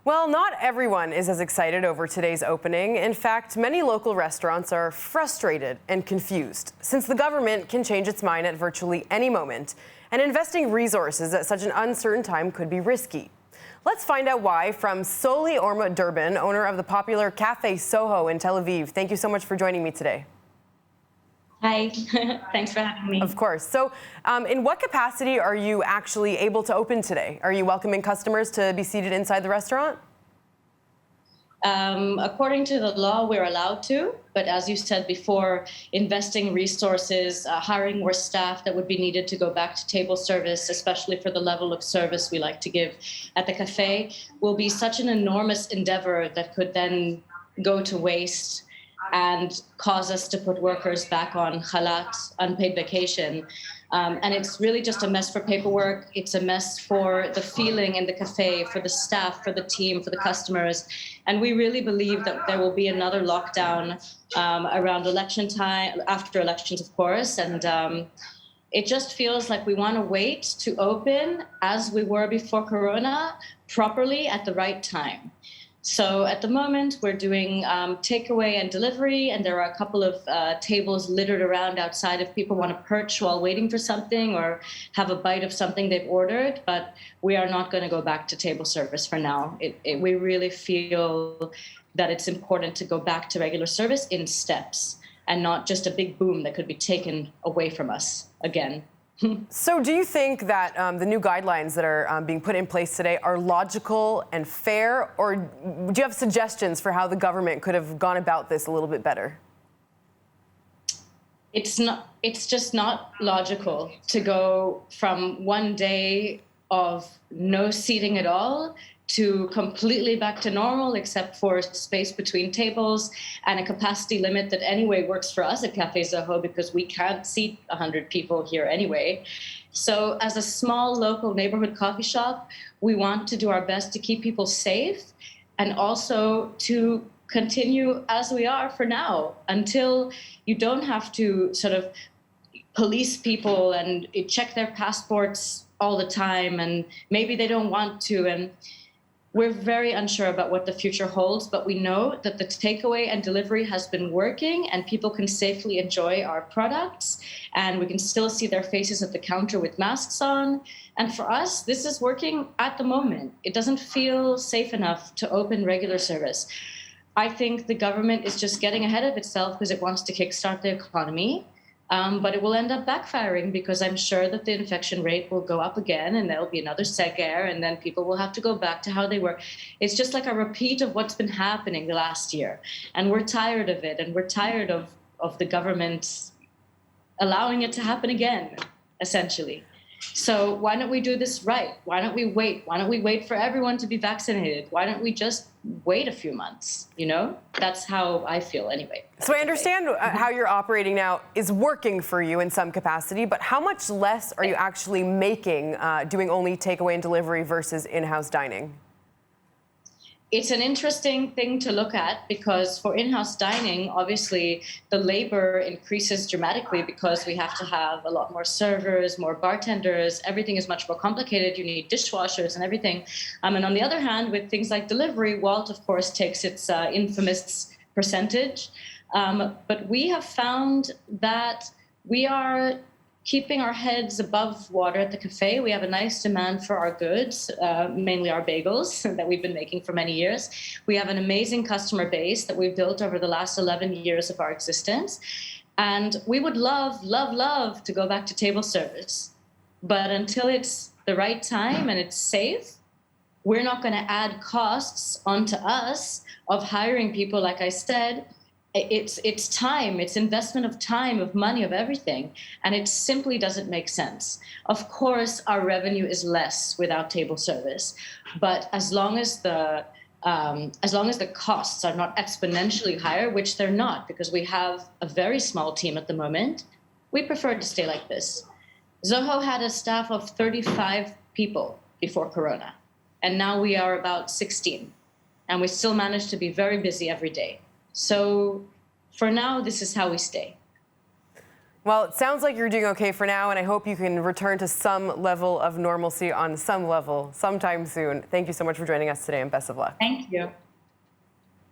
Well, not everyone is as excited over today's opening. In fact, many local restaurants are frustrated and confused since the government can change its mind at virtually any moment, and investing resources at such an uncertain time could be risky. Let's find out why from Xoli Ormut-Durbin, owner of the popular cafe Xoho in Tel Aviv. Thank you so much for joining me today. Hi, thanks for having me. Of course. So in what capacity are you actually able to open today? Are you welcoming customers to be seated inside the restaurant? According to the law, we're allowed to, but as you said before, investing resources, hiring more staff that would be needed to go back to table service, especially for the level of service we like to give at the cafe, will be such an enormous endeavor that could then go to waste and cause us to put workers back on chalat, unpaid vacation. And it's really just a mess for paperwork. It's a mess for the feeling in the cafe, for the staff, for the team, for the customers. And we really believe that there will be another lockdown around election time, after elections, of course. And it just feels like we want to wait to open as we were before Corona, properly at the right time. So at the moment, we're doing takeaway and delivery, and there are a couple of tables littered around outside if people want to perch while waiting for something or have a bite of something they've ordered. But we are not going to go back to table service for now. We really feel that it's important to go back to regular service in steps and not just a big boom that could be taken away from us again. So do you think that the new guidelines that are being put in place today are logical and fair, or do you have suggestions for how the government could have gone about this a little bit better? It's just not logical to go from one day of no seating at all to completely back to normal, except for space between tables and a capacity limit that anyway works for us at Cafe Xoho because we can't seat 100 people here anyway. So as a small local neighborhood coffee shop, we want to do our best to keep people safe and also to continue as we are for now until you don't have to sort of police people and check their passports all the time, and maybe they don't want to. And we're very unsure about what the future holds, but we know that the takeaway and delivery has been working and people can safely enjoy our products and we can still see their faces at the counter with masks on. And for us, this is working at the moment. It doesn't feel safe enough to open regular service. I think the government is just getting ahead of itself because it wants to kickstart the economy. But it will end up backfiring because I'm sure that the infection rate will go up again and there'll be another seger and then people will have to go back to how they were. It's just like a repeat of what's been happening the last year. And we're tired of it, and we're tired of the government allowing it to happen again, essentially. So why don't we do this right? Why don't we wait? Why don't we wait for everyone to be vaccinated? Why don't we just wait a few months? You know, that's how I feel anyway. So I understand how you're operating now is working for you in some capacity, but how much less are you actually making doing only takeaway and delivery versus in-house dining? It's an interesting thing to look at because for in-house dining, obviously, the labor increases dramatically because we have to have a lot more servers, more bartenders. Everything is much more complicated. You need dishwashers and everything. And on the other hand, with things like delivery, Walt, of course, takes its infamous percentage. But we have found that we are keeping our heads above water at the cafe. We have a nice demand for our goods, mainly our bagels that we've been making for many years. We have an amazing customer base that we've built over the last 11 years of our existence. And we would love, love, love to go back to table service. But until it's the right time and it's safe, we're not going to add costs onto us of hiring people, like I said. It's time, it's investment of time, of money, of everything, and it simply doesn't make sense. Of course, our revenue is less without table service, but as long as the costs are not exponentially higher, which they're not, because we have a very small team at the moment, we prefer to stay like this. Xoho had a staff of 35 people before Corona, and now we are about 16, and we still manage to be very busy every day. So for now, this is how we stay. Well, it sounds like you're doing okay for now, and I hope you can return to some level of normalcy on some level sometime soon. Thank you so much for joining us today, and best of luck. Thank you.